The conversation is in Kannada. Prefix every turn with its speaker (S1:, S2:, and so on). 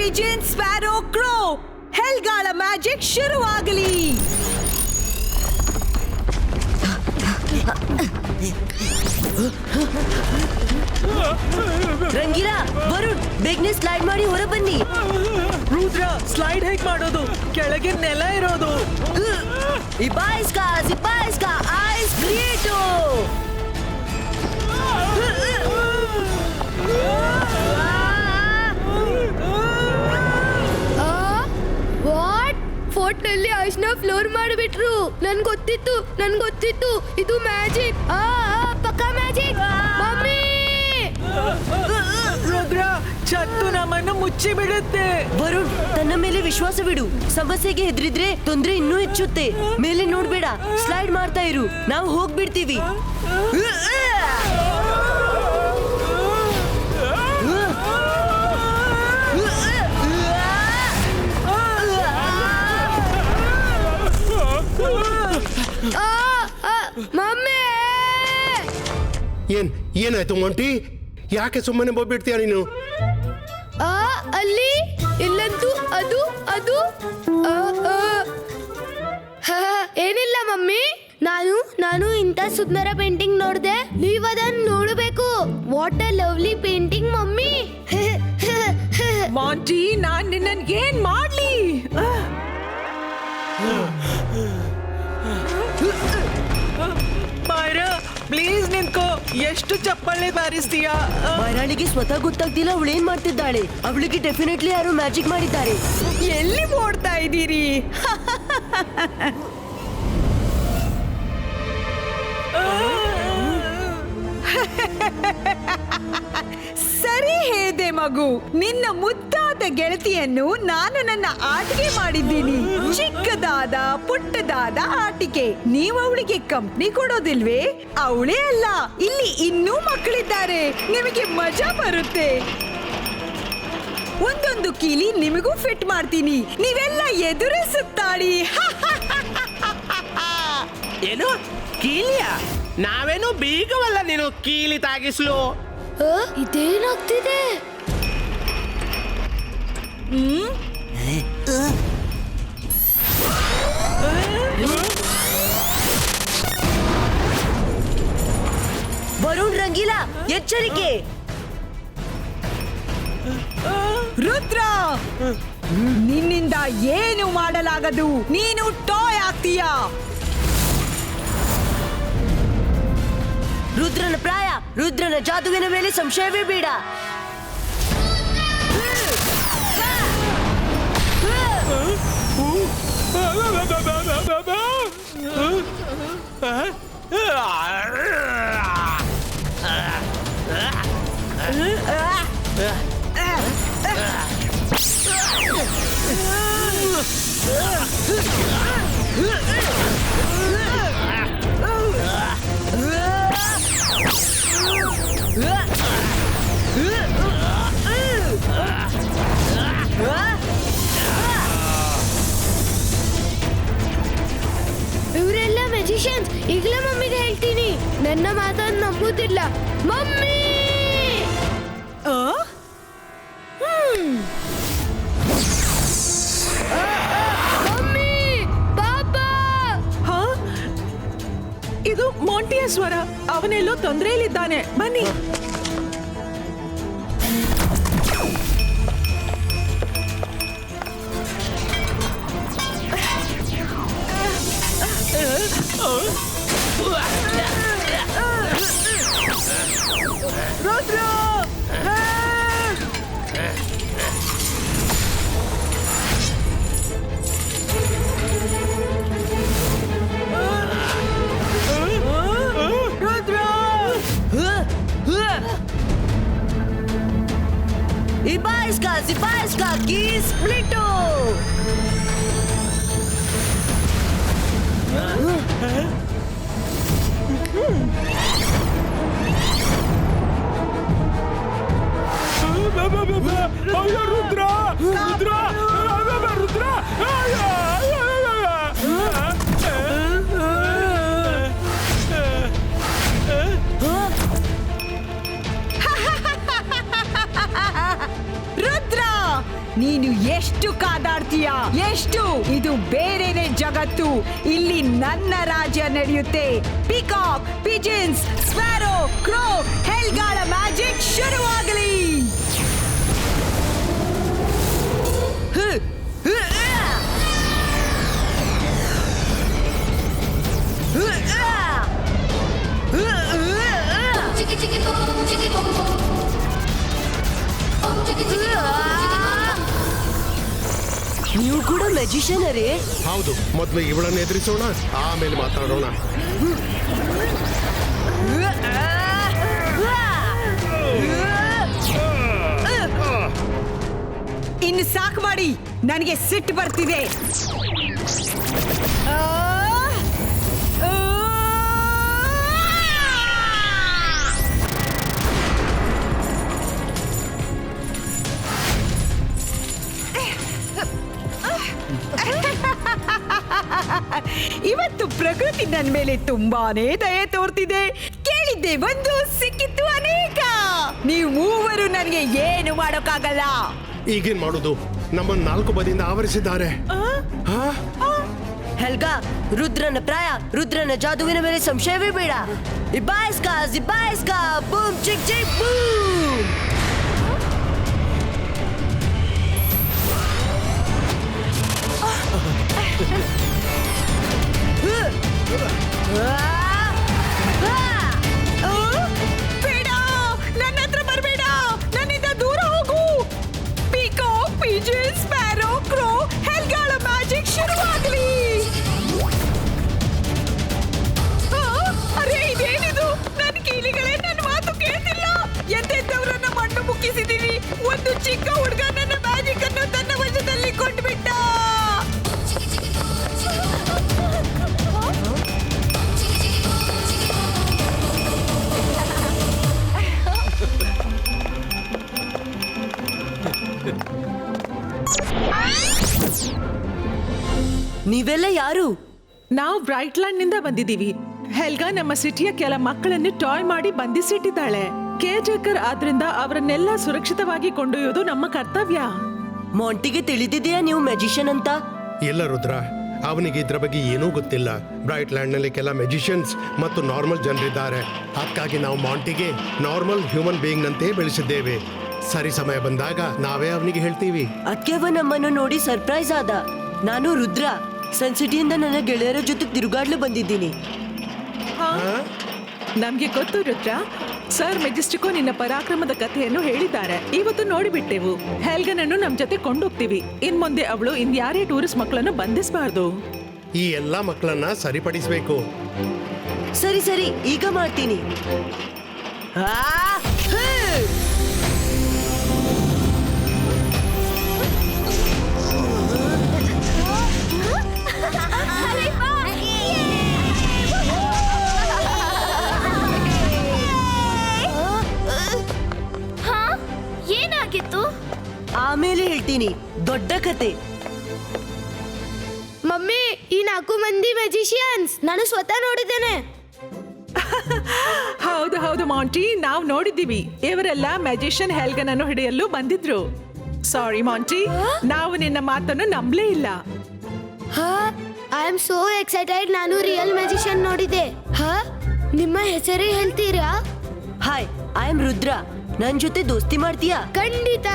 S1: ಪಿಜಿನ್ ಸ್ಪ್ಯಾರೋ ಕ್ರೋ ಹೆಲ್ಗಾಳ ಮ್ಯಾಜಿಕ್ ಶುರುವಾಗಲಿ.
S2: ರಂಗೀಲಾ, ವರುಣ್, ಬೇಗನೆ ಸ್ಲೈಡ್ ಮಾಡಿ ಹೊರ ಬನ್ನಿ.
S3: ರುದ್ರ, ಸ್ಲೈಡ್ ಹೇಗ್ ಮಾಡೋದು? ಕೆಳಗೆ ನೆಲ ಇರೋದು.
S2: ಇಬಾಯಿಸ್ಕಾ ಐಸ್ ಕ್ರಿಯೇಟೋ.
S4: ವಾಟ್? ಫೋರ್ಟ್ ನಲ್ಲಿ ಐಸ್ ನ ಫ್ಲೋರ್ ಮಾಡಿಬಿಟ್ರು. ನನ್ ಗೊತ್ತಿತ್ತು ಇದು ಮ್ಯಾಜಿಕ್. ಪಕ್ಕಾ ಮ್ಯಾಜಿಕ್. ಮಮ್ಮಿ,
S3: ರುದ್ರ, ಛತ್ತು ನಮ್ಮನ್ನು ಮುಚ್ಚಿ ಬಿಡುತ್ತೆ.
S2: ವರುಣ್, ತನ್ನ ಮೇಲೆ ವಿಶ್ವಾಸವಿಡು. ಸಮಸ್ಯೆಗೆ ಹೆದರಿದ್ರೆ ತೊಂದ್ರೆ ಇನ್ನೂ ಹೆಚ್ಚುತ್ತೆ. ಮೇಲೆ ನೋಡ್ಬೇಡ, ಸ್ಲೈಡ್ ಮಾಡ್ತಾ ಇರು, ನಾವು ಹೋಗ್ಬಿಡ್ತೀವಿ.
S4: ಮಮ್ಮಿ,
S5: ಏನಾಯ್ತು ಮೊಂಟಿ? ಯಾಕೆ ಸುಮ್ಮನೆ ಬೋಗ್ಬಿಡ್ತೀಯ ನೀನು?
S4: ಅಲ್ಲಿ ಇಲ್ಲಂತೂ ಅದು ಏನಿಲ್ಲ ಮಮ್ಮಿ. ನಾನು ಇಂಥ ಸುಂದರ ಪೇಂಟಿಂಗ್ ನೋಡ್ದೆ. ನೀವ್ ಅದನ್ನ ನೋಡಬೇಕು. What a lovely painting mummy.
S3: Monty, ನಾನ್ ನಿನ್ನನ್ ಏನ್ ಮಾಡ್ಲಿ? ಮೈರಾ, ಪ್ಲೀಸ್ ನಿಂತ್ಕೋ. ಎಷ್ಟು ಚಪ್ಪಳೆ ಬಾರಿಸ್ತೀಯಾ?
S2: ಮೈರಾಳಿಗೆ ಸ್ವತಃ ಗೊತ್ತಾಗ್ತಿಲ್ಲ ಅವಳು ಏನ್ ಮಾಡ್ತಿದ್ದಾಳೆ. ಅವಳಿಗೆ ಡೆಫಿನೆಟ್ಲಿ ಯಾರು ಮ್ಯಾಜಿಕ್ ಮಾಡಿದ್ದಾರೆ.
S1: ಎಲ್ಲಿ ಓಡ್ತಾ ಇದ್ದೀರಿ? ಸರಿ ಹೇಳಿದೆ ಮಗು. ನಿನ್ನ ಮುದ್ದಾದ ಗೆಳತಿಯನ್ನು ನಾನು ನನ್ನ ಆಟಿಕೆ ಮಾಡಿದ್ದೀನಿ. ಚಿಕ್ಕದಾದ ಪುಟ್ಟದಾದ ಆಟಿಕೆ. ನೀವು ಅವಳಿಗೆ ಕಂಪ್ನಿ ಕೊಡೋದಿಲ್ವೇ? ಅವಳೇ ಅಲ್ಲ, ಇಲ್ಲಿ ಇನ್ನೂ ಮಕ್ಕಳಿದ್ದಾರೆ. ನಿಮಗೆ ಮಜಾ ಬರುತ್ತೆ. ಒಂದೊಂದು ಕೀಲಿ ನಿಮಗೂ ಫಿಟ್ ಮಾಡ್ತೀನಿ. ನೀವೆಲ್ಲ ಎದುರೇ ಸುತ್ತಾಡಿ.
S6: ಏನು ಕೀಲಿಯ? ನಾವೇನು ಬೀಗವಲ್ಲ ನೀನು ಕೀಲಿ ತಾಗಿಸ್ಲು.
S4: ಇದೇನಾಗ್ತಿದೆ?
S2: ವರುಣ್, ರಂಗೀಲಾ, ಎಚ್ಚರಿಕೆ.
S1: ರುದ್ರ, ನಿನ್ನಿಂದ ಏನು ಮಾಡಲಾಗದು. ನೀನು ಟಾಯ್ ಆಗ್ತೀಯಾ?
S2: ರುದ್ರನ ಜಾದುವಿನ ಮೇಲೆ ಸಂಶಯವೇ ಬೇಡ.
S4: ಇವರೆಲ್ಲ ಮ್ಯಾಜಿಷಿಯನ್ಸ್. ಈಗಲೇ ಮಮ್ಮಿಗೆ ಹೇಳ್ತೀನಿ. ನನ್ನ ಮಾತನ್ನು ನಂಬುತ್ತಿಲ್ಲ. ಮಮ್ಮಿ, ಮಮ್ಮಿ, ಪಾಪಾ.
S3: ಇದು ಮಾಂಟಿಯ ಸ್ವರ. ಅವನೆಲ್ಲೋ ತೊಂದರೆಯಲ್ಲಿದ್ದಾನೆ. ಬನ್ನಿ. Rudra,
S2: Ibaiska, Kiss Splito!
S1: ನೀನು ಎಷ್ಟು ಕಾದಾಡ್ತೀಯ? ಎಷ್ಟು? ಇದು ಬೇರೆನೆ ಜಗತ್ತು. ಇಲ್ಲಿ ನನ್ನ ರಾಜ್ಯ ನಡೆಯುತ್ತೆ. ಪಿಕಾಕ್, ಪಿಜನ್ಸ್, ಸ್ಪ್ಯಾರೋ, ಕ್ರೋ, ಹೆಲ್ಗಾಳ ಮ್ಯಾಜಿಕ್ ಶುರುವಾಗಲಿ.
S2: ನೀವು ಕೂಡ ಮ್ಯಾಜಿಷಿಯನ್ ಅರೇ?
S5: ಹೌದು, ಮೊದಲು ಇವಳನ್ನ ಎದುರಿಸೋಣ, ಆಮೇಲೆ ಮಾತಾಡೋಣ.
S1: ಇನ್ನು ಸಾಕು ಮಾಡಿ, ನನಗೆ ಸಿಟ್ಟು ಬರ್ತಿದೆ. ಇವತ್ತು ಪ್ರಕೃತಿ ನನ್ನ ಮೇಲೆ ತುಂಬಾನೇ ದಯೆ ತೋರ್ತಿದೆ. ಕೇಳಿದ್ದೆ ಒಂದು, ಸಿಕ್ಕಿತ್ತು ಅನೇಕ. ನೀವು ಮೂವರು ನನಗೆ ಏನು ಮಾಡೋಕ್ಕಾಗಲ್ಲ.
S5: ಈಗೇನ್ ಮಾಡೋದು? ನಮ್ಮನ್ನ 4 ಬದಿಯಿಂದ ಆವರಿಸಿದ್ದಾರೆ.
S2: ಹೆಲ್ಗಾ, ರುದ್ರನ ಪ್ರಾಯ, ರುದ್ರನ ಜಾದುವಿನ ಮೇಲೆ ಸಂಶಯವೇ ಬೇಡ. ಇಬಾಯಿಸ್ಕಾ, ಜಿಬಾಯಿಸ್ಕಾ, ಬೂಮ್ ಚಿಕ್ ಚಿಕ್ ಬೂಮ್.
S1: ಬೇಡ, ನನ್ನ ಹತ್ರ ಬರಬೇಡ, ನನ್ನಿಂದ ದೂರ ಹೋಗು. ಪಿಕೋ, ಪಿಜನ್, ಸ್ಪ್ಯಾರೋ, ಕ್ರೋ, ಹೆಲ್ಗಾಳ ಮ್ಯಾಜಿಕ್ ಶುರುವಾಗಲಿ. ಅರೆ ಇದೇನಿದು? ನನ್ನ ಕೀಲಿಗಳೇ ನನ್ನ ಮಾತು ಕೇಳ್ತಿಲ್ಲ. ಎಂತೆಂಥವ್ರನ್ನ ಮಣ್ಣು ಮುಕ್ಕಿಸಿದೀನಿ. ಒಂದು ಚಿಕ್ಕ ಹುಡುಗ ನನ್ನ ಮ್ಯಾಜಿಕ್ ಅನ್ನು ತನ್ನ ವಶದಲ್ಲಿ ಕೊಟ್ಬಿಟ್ಟ.
S2: ನೀವೆಲ್ಲ ಯಾರು?
S3: ನಾವು ಬ್ರೈಟ್ ಲ್ಯಾಂಡ್ ನಿಂದ ಬಂದಿದ್ದೀವಿ. ಹೆಲ್ಗಾ ನಮ್ಮ ಸಿಟಿಯ ಕೆಲ ಮಕ್ಕಳನ್ನು ಟಾಯ್ ಮಾಡಿ ಬಂಧಿಸಿಟ್ಟಿದ್ದಾಳೆ. ಕೇರ್ಟೇಕರ್ ಆದ್ರಿಂದ ಅವರನ್ನೆಲ್ಲ ಸುರಕ್ಷಿತವಾಗಿ ಕೊಂಡೊಯ್ಯೋದು ನಮ್ಮ ಕರ್ತವ್ಯ.
S2: ಮಾಂಟಿಗೆ ತಿಳಿದಿದೆಯಾ ನೀವು ಮ್ಯಾಜಿಷಿಯನ್ ಅಂತ?
S5: ಇಲ್ಲ ರುದ್ರ, ಅವನಿಗೆ ಇದ್ರ ಬಗ್ಗೆ ಏನೂ ಗೊತ್ತಿಲ್ಲ. ಬ್ರೈಟ್ ಲ್ಯಾಂಡ್ ನಲ್ಲಿ ಕೆಲ ಮೆಜಿಷಿಯನ್ಸ್ ಮತ್ತು ನಾರ್ಮಲ್ ಜನರಿದ್ದಾರೆ. ಅದಕ್ಕಾಗಿ ನಾವು ಮಾಂಟಿಗೆ ನಾರ್ಮಲ್ ಹ್ಯೂಮನ್ ಬೀಯಿಂಗ್ ನಂತೆ ಬೆಳೆಸಿದ್ದೇವೆ. ಸರಿ ಸಮಯ ಬಂದಾಗ ನಾವೇ ಅವನಿಗೆ ಹೇಳ್ತೀವಿ.
S2: ಅದಕ್ಕೆ ಅವ ನಮ್ಮನ್ನು ನೋಡಿ ಸರ್ಪ್ರೈಸ್ ಆದ. ನಾನು ರುದ್ರ, ಸನ್ ಸಿಟಿಯಿಂದ ನನ್ನ ಗೆಳೆಯರ ಜೊತೆ ತಿರುಗಾಡ್ಲು ಬಂದಿದ್ದೀನಿ.
S3: ನಮ್ಗೆ ಗೊತ್ತು ರುದ್ರ, ಸರ್ ಮೆಜೆಸ್ಟಿಕೋ ನಿನ್ನ ಪರಾಕ್ರಮದ ಕಥೆಯನ್ನು ಹೇಳಿದ್ದಾರೆ. ಇವತ್ತು ನೋಡಿಬಿಟ್ಟೆವು. ಹೆಲ್ಗನನ್ನು ನಮ್ ಜೊತೆ ಕೊಂಡೋಗ್ತೀವಿ. ಇನ್ ಮುಂದೆ ಅವಳು ಇನ್ಯಾರೇ ಟೂರಿಸ್ಟ್ ಮಕ್ಕಳನ್ನು ಬಂಧಿಸಬಾರ್ದು.
S5: ಈ ಎಲ್ಲಾ ಮಕ್ಕಳನ್ನ ಸರಿಪಡಿಸಬೇಕು.
S2: ಸರಿ ಸರಿ, ಈಗ ಮಾಡ್ತೀನಿ.
S4: ಏನಾಗಿತ್ತು?
S2: ಆಮೇಲೆ ಹೇಳ್ತೀನಿ, ದೊಡ್ಡ ಕತೆ.
S4: ಮಮ್ಮಿ, ಈ 4 ಮಂದಿ ಮ್ಯಾಜಿಷಿಯನ್ಸ್ ನಾನು ಸ್ವತಃ ನೋಡಿದ್ದೇನೆ.
S3: ಹೌದು ಹೌದು ಮಾಂಟಿ, ನಾವು ನೋಡಿದ್ದೀವಿ. ಇವರೆಲ್ಲ ಮ್ಯಾಜಿಷಿಯನ್ ಹೆಲ್ಗನನ್ನು ಹಿಡಿಯಲು ಬಂದಿದ್ರು. ಸಾರಿ ಮಾಂಟಿ, ನಾವು ನಿನ್ನ ಮಾತನ್ನು ನಂಬಲೇ ಇಲ್ಲ.
S4: I am so excited. ನಾನು ರಿಯಲ್ ಮ್ಯಾಜಿಷಿಯನ್ ನೋಡಿದೆ. ನಿಮ್ಮ ಹೆಸರೇ ಹೇಳ್ತೀರಾ?
S2: Hi, I am Rudra. ನನ್ ಜೊತೆ ದೋಸ್ತಿ ಮಾಡ್ತೀಯಾ?
S4: ಖಂಡಿತ.